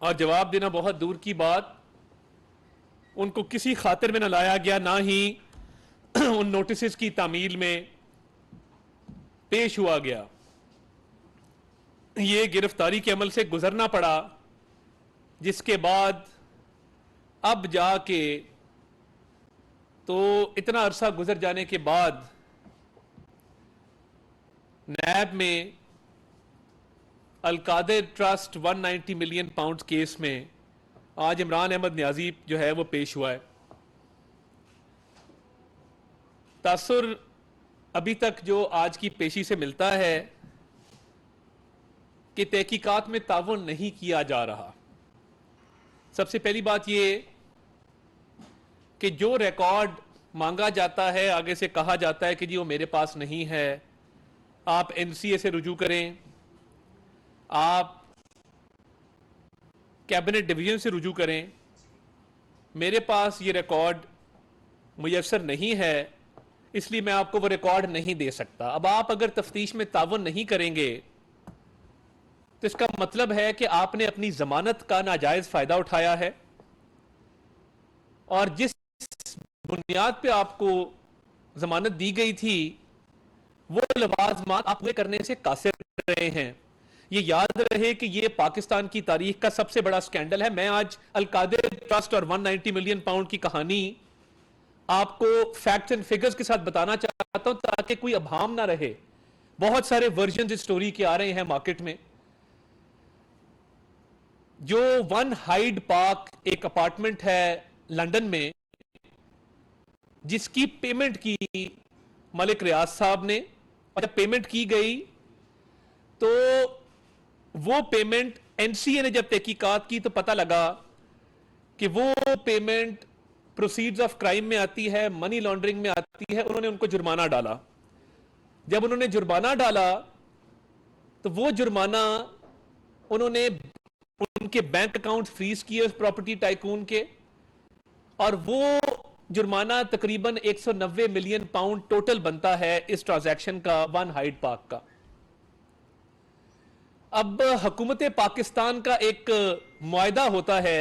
और जवाब देना बहुत दूर की बात, उनको किसी खातिर में न लाया गया, ना ही उन नोटिस की तामील में पेश हुआ गया। ये गिरफ्तारी के अमल से गुजरना पड़ा, जिसके बाद अब जाके तो इतना अरसा गुजर जाने के बाद नैब में Al-Qadir trust 190 million pound case में आज इमरान अहमद न्याजी जो है वो पेश हुआ है। तासुर अभी तक जो आज की पेशी से मिलता है कि तहकीकात में ताउन नहीं किया जा रहा। सबसे पहली बात यह कि जो रिकॉर्ड मांगा जाता है, आगे से कहा जाता है कि जी वो मेरे पास नहीं है, आप एनसीए से रुजू करें, आप कैबिनेट डिवीजन से रुजू करें, मेरे पास ये रिकॉर्ड मुयस्सर नहीं है, इसलिए मैं आपको वो रिकॉर्ड नहीं दे सकता। अब आप अगर तफ्तीश में ताउन नहीं करेंगे तो इसका मतलब है कि आपने अपनी जमानत का नाजायज फायदा उठाया है, और जिस बुनियाद पे आपको जमानत दी गई थी वो लवाजमात आप पूरे करने से कासिर रहे हैं। ये याद रहे कि ये पाकिस्तान की तारीख का सबसे बड़ा स्कैंडल है। मैं आज अलकादिर ट्रस्ट और 190 मिलियन पाउंड की कहानी आपको फैक्ट्स एंड फिगर्स के साथ बताना चाहता हूं ताकि कोई अभाम ना रहे। बहुत सारे वर्जन इस स्टोरी के आ रहे हैं मार्केट में। जो वन हाइड पार्क एक अपार्टमेंट है लंदन में, जिसकी पेमेंट की मलिक रियाज साहब ने, और जब पेमेंट की गई तो वो पेमेंट एनसीए ने जब तहकीकात की तो पता लगा कि वो पेमेंट प्रोसीड्स ऑफ क्राइम में आती है, मनी लॉन्ड्रिंग में आती है। उन्होंने उनको जुर्माना डाला। जब उन्होंने जुर्माना डाला तो वो जुर्माना उन्होंने उनके बैंक अकाउंट फ्रीज किए उस प्रॉपर्टी टाइकून के, और वो जुर्माना तकरीबन 190 मिलियन पाउंड टोटल बनता है इस ट्रांजैक्शन का, वन हाइड पार्क का। अब हुकूमत पाकिस्तान का एक मुआहदा होता है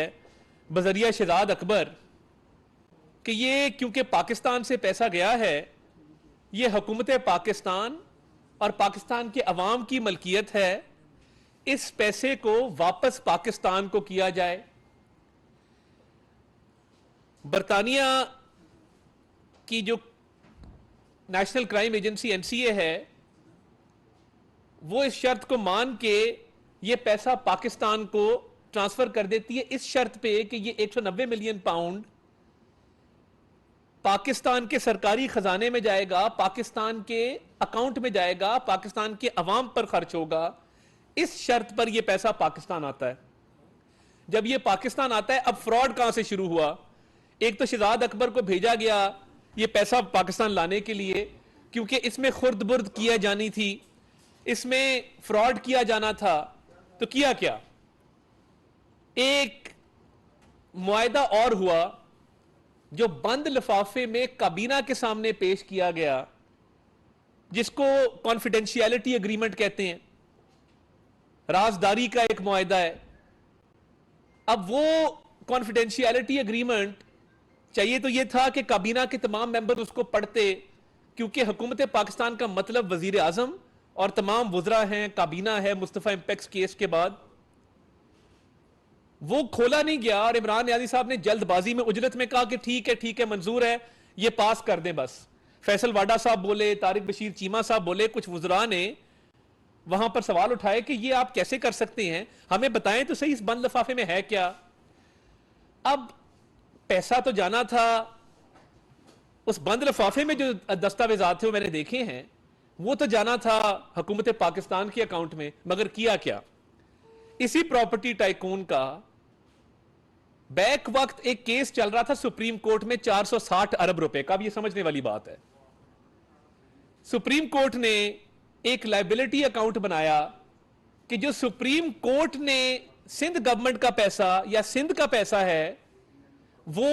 बजरिया शहजाद अकबर कि ये क्योंकि पाकिस्तान से पैसा गया है, ये हुकूमत पाकिस्तान और पाकिस्तान के अवाम की मलकियत है, इस पैसे को वापस पाकिस्तान को किया जाए। बरतानिया की जो नेशनल क्राइम एजेंसी एनसीए है, वो इस शर्त को मान के ये पैसा पाकिस्तान को ट्रांसफर कर देती है, इस शर्त पे कि ये 190 मिलियन पाउंड पाकिस्तान के सरकारी खजाने में जाएगा, पाकिस्तान के अकाउंट में जाएगा, पाकिस्तान के अवाम पर खर्च होगा। इस शर्त पर यह पैसा पाकिस्तान आता है। जब यह पाकिस्तान आता है, अब फ्रॉड कहां से शुरू हुआ? एक तो शहजाद अकबर को भेजा गया यह पैसा पाकिस्तान लाने के लिए, क्योंकि इसमें खुर्द बुर्द किया जानी थी, इसमें फ्रॉड किया जाना था। तो किया क्या? एक मुआहदा और हुआ जो बंद लिफाफे में काबीना के सामने पेश किया गया, जिसको कॉन्फिडेंशियलिटी एग्रीमेंट कहते हैं, राजदारी का एक मुआहदा है। अब वो कॉन्फिडेंशियलिटी एग्रीमेंट चाहिए तो यह था कि काबीना के तमाम मेंबर उसको पढ़ते, क्योंकि हुकूमत पाकिस्तान का मतलब वजीर आजम और तमाम वुज़रा हैं, काबीना है मुस्तफा इंपेक्स केस के बाद। वो खोला नहीं गया और इमरान न्याजी साहब ने जल्दबाजी में उजरत में कहा कि ठीक है मंजूर है, ये पास कर दें बस। फैसल वाडा साहब बोले, तारिक बशीर चीमा साहब बोले, कुछ वुज़रा ने वहां पर सवाल उठाए कि ये आप कैसे कर सकते हैं, हमें बताएं तो सही इस बंद लिफाफे में है क्या। अब पैसा तो जाना था, उस बंद लिफाफे में जो दस्तावेजात थे वो मैंने देखे हैं, वो तो जाना था हुकूमत पाकिस्तान के अकाउंट में। मगर किया क्या? इसी प्रॉपर्टी टाइकून का बैक वक्त एक केस चल रहा था सुप्रीम कोर्ट में 460 अरब रुपए का। अब ये समझने वाली बात है, सुप्रीम कोर्ट ने एक लायबिलिटी अकाउंट बनाया कि जो सुप्रीम कोर्ट ने सिंध गवर्नमेंट का पैसा या सिंध का पैसा है, वो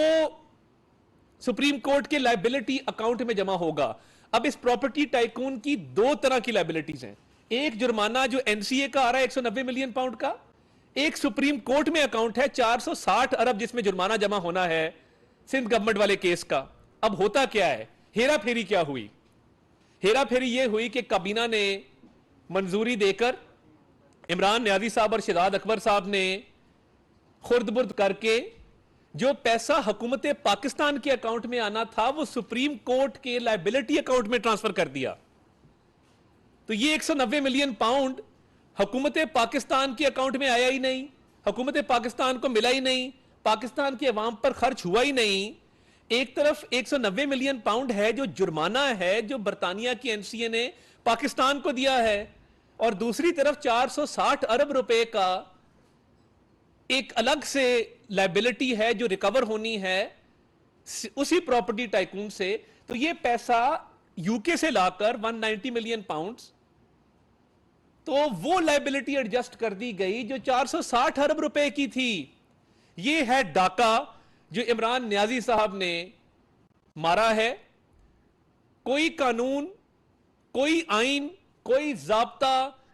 सुप्रीम कोर्ट के लायबिलिटी अकाउंट में जमा होगा। अब इस प्रॉपर्टी टाइकून की दो तरह की लायबिलिटीज हैं। एक जुर्माना जो एनसीए का आ रहा है 190 मिलियन पाउंड का, एक सुप्रीम कोर्ट में अकाउंट है 460 अरब जिसमें जुर्माना जमा होना है सिंध गवर्नमेंट वाले केस का। अब होता क्या है, हेरा फेरी क्या हुई? हेरा फेरी यह हुई कि काबीना ने मंजूरी देकर इमरान न्याजी साहब और शहजाद अकबर साहब ने खुर्द-बुर्द करके जो पैसा हुकूमत पाकिस्तान के अकाउंट में आना था वो सुप्रीम कोर्ट के लायबिलिटी अकाउंट में ट्रांसफर कर दिया। तो ये 190 मिलियन पाउंड हुकूमत पाकिस्तान के अकाउंट में आया ही नहीं, हुकूमत पाकिस्तान को मिला ही नहीं, पाकिस्तान की अवाम पर खर्च हुआ ही नहीं। एक तरफ 190 मिलियन पाउंड है जो जुर्माना है जो बरतानिया की एनसीए ने पाकिस्तान को दिया है, और दूसरी तरफ 460 अरब रुपए का एक अलग से लायबिलिटी है जो रिकवर होनी है उसी प्रॉपर्टी टाइकून से। तो ये पैसा यूके से लाकर 190 मिलियन पाउंड्स, तो वो लायबिलिटी एडजस्ट कर दी गई जो 460 अरब रुपए की थी। ये है डाका जो इमरान न्याजी साहब ने मारा है। कोई कानून, कोई आइन, कोई जाब्ता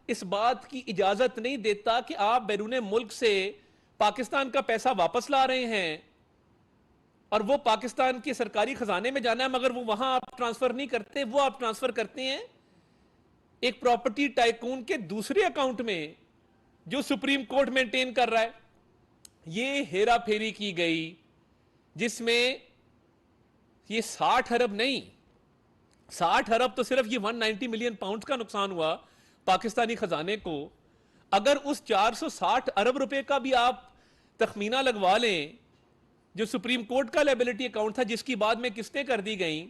इस बात की इजाजत नहीं देता कि आप बैरून मुल्क से पाकिस्तान का पैसा वापस ला रहे हैं और वो पाकिस्तान के सरकारी खजाने में जाना है, मगर वो वहां आप ट्रांसफर नहीं करते, वो आप ट्रांसफर करते हैं एक प्रॉपर्टी टाइकून के दूसरे अकाउंट में जो सुप्रीम कोर्ट मेंटेन कर रहा है। ये हेरा फेरी की गई जिसमें ये 60 अरब नहीं, 60 अरब तो सिर्फ ये 190 मिलियन पाउंड का नुकसान हुआ पाकिस्तानी खजाने को। अगर उस 460 अरब रुपए का भी आप तखमीना लगवा लें जो सुप्रीम कोर्ट का लायबिलिटी अकाउंट था जिसकी बाद में किस्तें कर दी गई,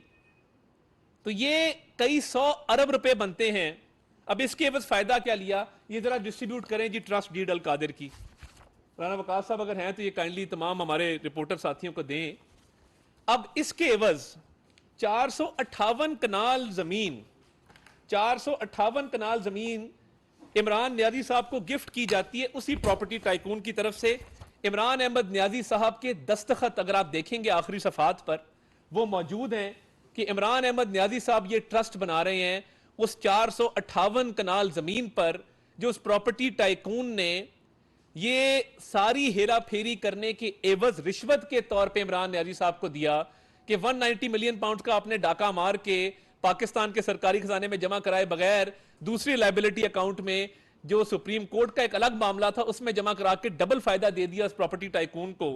तो ये कई 100 अरब रुपए बनते हैं। अब इसके एवज फायदा क्या लिया, ये जरा डिस्ट्रीब्यूट करें जी ट्रस्ट डीड अल कादिर की। राना वकास साहब अगर हैं तो ये काइंडली तमाम हमारे रिपोर्टर साथियों को दें। अब इसके एवज 458 कनाल जमीन, 458 कनाल जमीन इमरान न्याजी साहब को गिफ्ट की जाती है उसी प्रॉपर्टी टाइकून की तरफ से। इमरान अहमद न्याजी साहब के दस्तखत अगर आप देखेंगे आखिरी सफात पर वो मौजूद हैं कि इमरान अहमद न्याजी साहब ये ट्रस्ट बना रहे हैं उस 458 कनाल जमीन पर जो उस प्रॉपर्टी टाइकून ने ये सारी हेरा फेरी करने के एवज रिश्वत के तौर पे इमरान न्याजी साहब को दिया कि 190 मिलियन पाउंड का आपने डाका मार के पाकिस्तान के सरकारी खजाने में जमा कराए बगैर दूसरी लायबिलिटी अकाउंट में जो सुप्रीम कोर्ट का एक अलग मामला था उसमें जमा करा के डबल फायदा दे दिया उस प्रॉपर्टी टाइकून को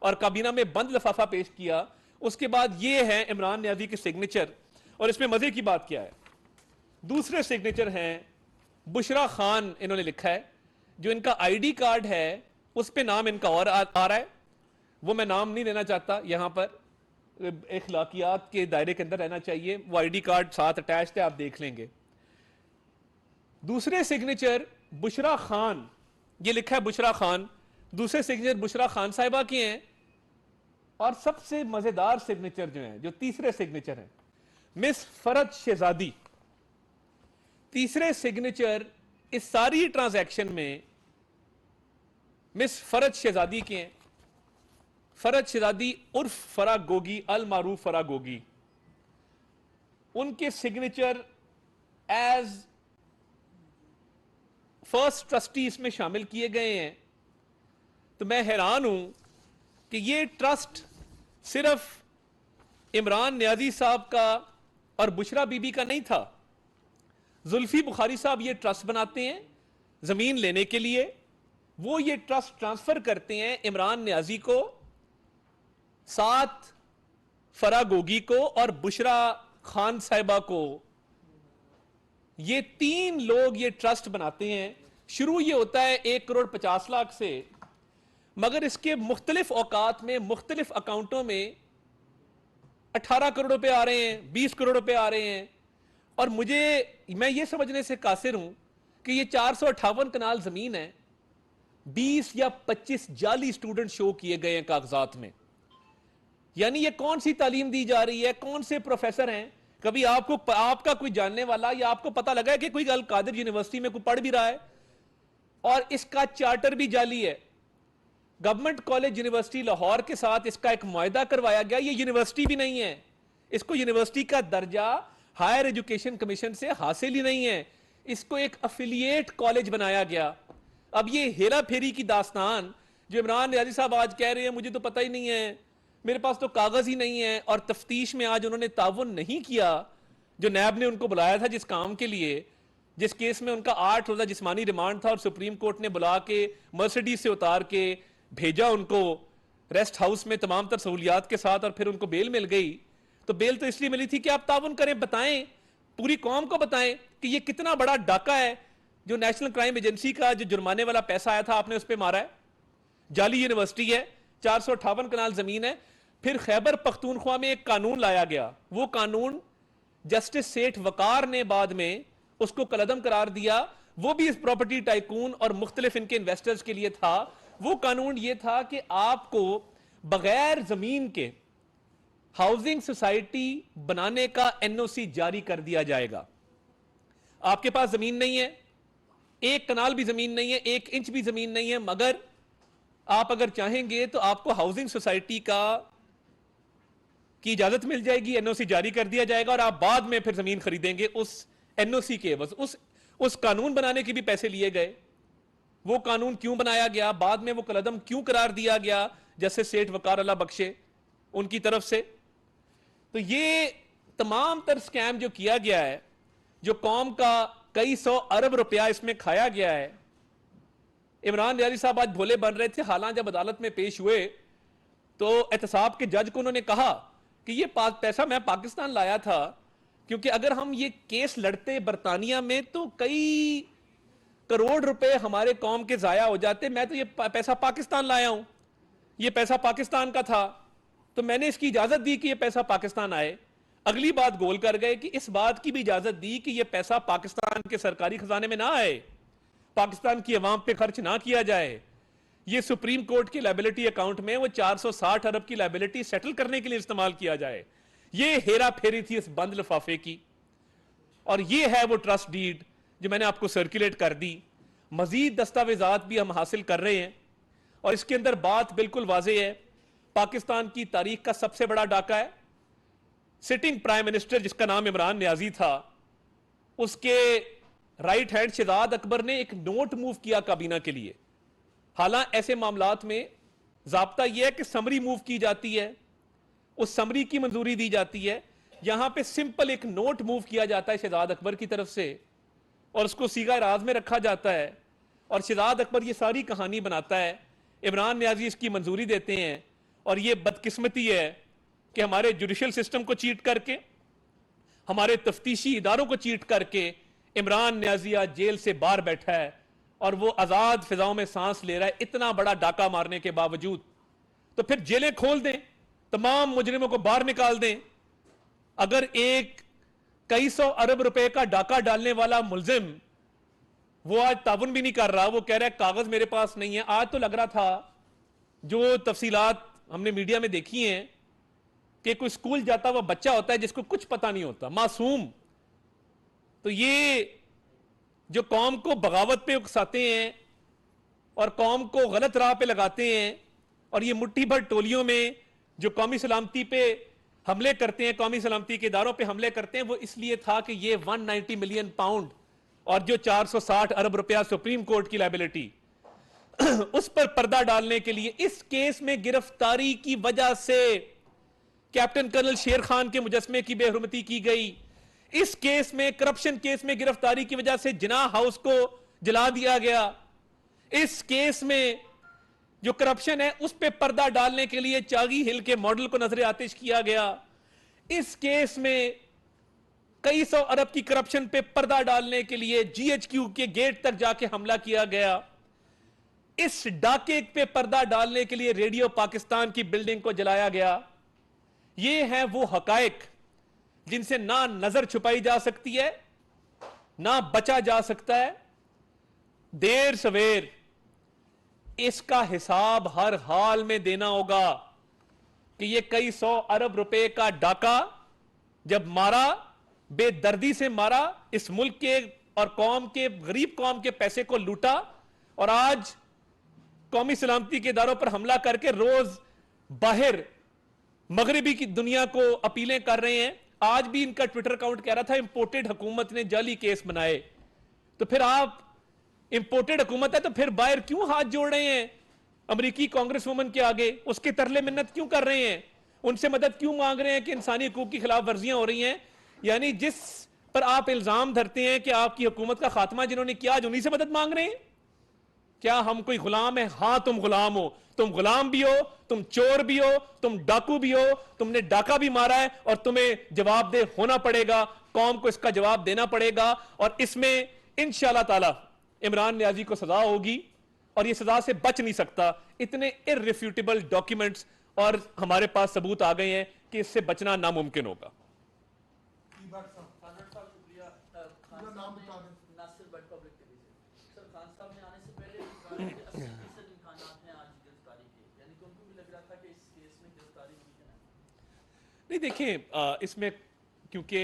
और काबीना में बंद लिफाफा पेश किया। उसके बाद ये है इमरान न्याजी के सिग्नेचर, और इसमें मजे की बात क्या है, दूसरे सिग्नेचर हैं बुशरा खान इन्होंने लिखा है। जो इनका आईडी कार्ड है उस पे नाम इनका और आ रहा है, वो मैं नाम नहीं लेना चाहता, यहां पर इखलाकियात के दायरे के अंदर रहना चाहिए। वो आईडी कार्ड साथ अटैच्ड है, आप देख लेंगे। दूसरे सिग्नेचर बुशरा खान, ये लिखा है बुशरा खान, दूसरे सिग्नेचर बुशरा खान साहिबा के हैं। और सबसे मजेदार सिग्नेचर जो है, जो तीसरे सिग्नेचर है, मिस फरत शहजादी। तीसरे सिग्नेचर इस सारी ट्रांजैक्शन में मिस फरत शहजादी के हैं। फरत शहजादी उर्फ फरा गोगी, अल मारूफ फरा गोगी, उनके सिग्नेचर एज फर्स्ट ट्रस्टी इसमें शामिल किए गए हैं। तो मैं हैरान हूं कि ये ट्रस्ट सिर्फ इमरान न्याजी साहब का और बुशरा बीबी का नहीं था। जुल्फी बुखारी साहब ये ट्रस्ट बनाते हैं जमीन लेने के लिए, वो ये ट्रस्ट ट्रांसफर करते हैं इमरान न्याजी को, साथ फरा गोगी को और बुशरा खान साहिबा को। ये तीन लोग ये ट्रस्ट बनाते हैं। शुरू ये होता है 1 करोड़ 50 लाख से, मगर इसके मुख्तलिफ औकात में मुख्तलिफ अकाउंटों में 18 करोड़ रुपए आ रहे हैं, 20 करोड़ रुपए आ रहे हैं। और मैं ये समझने से कासिर हूं कि ये 458 कनाल जमीन है, 20 या 25 जाली स्टूडेंट शो किए गए हैं कागजात में। यानी ये कौन सी तालीम दी जा रही है, कौन से प्रोफेसर हैं? कभी आपका कोई जानने वाला या आपको पता लगा है कि कोई अल कादिर यूनिवर्सिटी में कोई पढ़ भी रहा है और इसका चार्टर भी जाली है? गवर्नमेंट कॉलेज यूनिवर्सिटी लाहौर के साथ इसका एक मुआहदा करवाया गया, ये यूनिवर्सिटी भी नहीं है, इसको यूनिवर्सिटी का दर्जा हायर एजुकेशन कमीशन से हासिल ही नहीं है, इसको एक अफिलिएट कॉलेज बनाया गया। अब ये हेरा फेरी की दास्तान जो इमरान नियाजी साहब आज कह रहे हैं मुझे तो पता ही नहीं है, मेरे पास तो कागज ही नहीं है, और तफ्तीश में आज उन्होंने ताउन नहीं किया जो नैब ने उनको बुलाया था जिस काम के लिए, जिस केस में उनका 8 रोजा जिस्मानी रिमांड था और सुप्रीम कोर्ट ने बुला के मर्सिडीज से उतार के भेजा उनको रेस्ट हाउस में तमाम तर सहूलियात के साथ, और फिर उनको बेल मिल गई। तो बेल तो इसलिए मिली थी कि आप ताउन करें, बताएं, पूरी कौम को बताएं कि ये कितना बड़ा डाका है जो नेशनल क्राइम एजेंसी का जो जुर्माने वाला पैसा आया था आपने उस पर मारा है। जाली यूनिवर्सिटी है, 458 कनाल जमीन है। फिर खैबर पख्तूनख्वा में एक कानून लाया गया, वो कानून जस्टिस सेठ वकार ने बाद में उसको कलदम करार दिया, वो भी इस प्रॉपर्टी टाइकून और मुख्तलिफ इनके इन्वेस्टर्स के लिए था। वो कानून ये था कि आपको बगैर जमीन के हाउसिंग सोसाइटी बनाने का एनओसी जारी कर दिया जाएगा। आपके पास जमीन नहीं है, 1 कनाल भी जमीन नहीं है, 1 इंच भी जमीन नहीं है, मगर आप अगर चाहेंगे तो आपको हाउसिंग सोसाइटी की इजाजत मिल जाएगी, एनओसी जारी कर दिया जाएगा, और आप बाद में फिर जमीन खरीदेंगे उस एनओसी के। बस उस कानून बनाने के भी पैसे लिए गए। वो कानून क्यों बनाया गया, बाद में वो कलदम क्यों करार दिया गया जैसे सेठ वकार अल्लाह बख्शे उनकी तरफ से। तो ये तमाम तर स्कैम जो किया गया है, जो कौम का कई 100 अरब रुपया इसमें खाया गया है। इमरान नियाजी साहब आज भोले बन रहे थे, हालांकि जब अदालत में पेश हुए तो एहतसाब के जज को उन्होंने कहा कि ये पैसा मैं पाकिस्तान लाया था, क्योंकि अगर हम ये केस लड़ते बरतानिया में तो कई करोड़ रुपए हमारे कौम के जाया हो जाते। मैं तो ये पैसा पाकिस्तान लाया हूं, ये पैसा पाकिस्तान का था, तो मैंने इसकी इजाजत दी कि ये पैसा पाकिस्तान आए। अगली बात गोल कर गए कि इस बात की भी इजाजत दी कि ये पैसा पाकिस्तान के सरकारी खजाने में ना आए, पाकिस्तान की अवाम पे खर्च ना किया जाए, ये सुप्रीम कोर्ट की लायबिलिटी अकाउंट में वो 460 अरब की लायबिलिटी सेटल करने के लिए इस्तेमाल किया जाए। ये हेरा फेरी थी इस बंद लिफाफे की, और ये है वो ट्रस्ट डीड जो मैंने आपको सर्कुलेट कर दी। मजीद दस्तावेजात भी हम हासिल कर रहे हैं, और इसके अंदर बात बिल्कुल वाज़ेह है। पाकिस्तान की तारीख का सबसे बड़ा डाका है। सिटिंग प्राइम मिनिस्टर जिसका नाम इमरान नियाजी था, उसके राइट हैंड शहजाद अकबर ने एक नोट मूव किया काबीना के लिए। हालांकि ऐसे मामलात में जाब्ता यह है कि समरी मूव की जाती है, उस समरी की मंजूरी दी जाती है। यहां पे सिंपल एक नोट मूव किया जाता है शहजाद अकबर की तरफ से, और उसको सीगा राज में रखा जाता है, और शहजाद अकबर ये सारी कहानी बनाता है। इमरान नियाजी इसकी मंजूरी देते हैं, और ये बदकिस्मती है कि हमारे जुडिशल सिस्टम को चीट करके, हमारे तफ्तीशी इदारों को चीट करके इमरान नियाजी आज जेल से बाहर बैठा है, और वो आजाद फिजाओं में सांस ले रहा है, इतना बड़ा डाका मारने के बावजूद। तो फिर जेलें खोल दें, तमाम मुजरिमों को बाहर निकाल दें। अगर एक कई 100 अरब रुपए का डाका डालने वाला मुलजिम वो आज ताउन भी नहीं कर रहा, वो कह रहा है कागज मेरे पास नहीं है। आज तो लग रहा था, जो तफसीलात हमने मीडिया में देखी हैं, कि कोई स्कूल जाता हुआ बच्चा होता है जिसको कुछ पता नहीं होता, मासूम। तो ये जो कौम को बगावत पे उकसाते हैं और कौम को गलत राह पे लगाते हैं, और ये मुट्ठी भर टोलियों में जो कौमी सलामती पे हमले करते हैं, कौमी सलामती के इदारों पे हमले करते हैं, वो इसलिए था कि ये 190 मिलियन पाउंड और जो 460 अरब रुपया सुप्रीम कोर्ट की लायबिलिटी उस पर पर्दा डालने के लिए इस केस में गिरफ्तारी की वजह से कैप्टन कर्नल शेर खान के मुजस्मे की बेहुरमती की गई। इस केस में, करप्शन केस में गिरफ्तारी की वजह से जिना हाउस को जला दिया गया। इस केस में जो करप्शन है उस पे पर्दा डालने के लिए चागी हिल के मॉडल को नजर आतिश किया गया। इस केस में कई 100 अरब की करप्शन पे पर्दा डालने के लिए जीएचक्यू के गेट तक जाके हमला किया गया। इस डाके पे पर्दा डालने के लिए रेडियो पाकिस्तान की बिल्डिंग को जलाया गया। ये है वो हकायक जिनसे ना नजर छुपाई जा सकती है, ना बचा जा सकता है। देर सवेर इसका हिसाब हर हाल में देना होगा कि ये कई 100 अरब रुपए का डाका जब मारा, बेदर्दी से मारा, इस मुल्क के और कौम के, गरीब कौम के पैसे को लूटा, और आज कौमी सलामती के इदारों पर हमला करके रोज बाहर मगरबी की दुनिया को अपीलें कर रहे हैं। आज भी इनका ट्विटर अकाउंट कह रहा था इंपोर्टेड हुकूमत ने जाली केस बनाए। तो फिर आप इंपोर्टेड हुकूमत है तो फिर बाहर क्यों हाथ जोड़ रहे हैं अमेरिकी कांग्रेस वुमन के आगे? उसके तरले मिन्नत क्यों कर रहे हैं? उनसे मदद क्यों मांग रहे हैं कि इंसानी हकूक की खिलाफ वर्जियां हो रही हैं? यानी जिस पर आप इल्जाम धरते हैं कि आपकी हुकूमत का खात्मा जिन्होंने किया, आज उन्हीं से मदद मांग रहे हैं। क्या हम कोई गुलाम है? हां, तुम गुलाम हो। तुम गुलाम भी हो, तुम चोर भी हो, तुम डाकू भी हो, तुमने डाका भी मारा है और तुम्हें जवाबदेह होना पड़ेगा। कौम को इसका जवाब देना पड़ेगा और इसमें इंशाअल्लाह ताला इमरान नियाजी को सजा होगी और यह सजा से बच नहीं सकता। इतने इररिफ्यूटेबल डॉक्यूमेंट्स और हमारे पास सबूत आ गए हैं कि इससे बचना नामुमकिन होगा। नाम बता दें। नासिर बट पब्लिक टीवी से। सर, खान साहब ने आने से पहले 80% इम्कानात हैं आज गिरफ्तारी के, यानी कि उनको भी लग रहा था कि इस केस में गिरफ्तारी मुमकिन है। नहीं, देखें, इसमें क्योंकि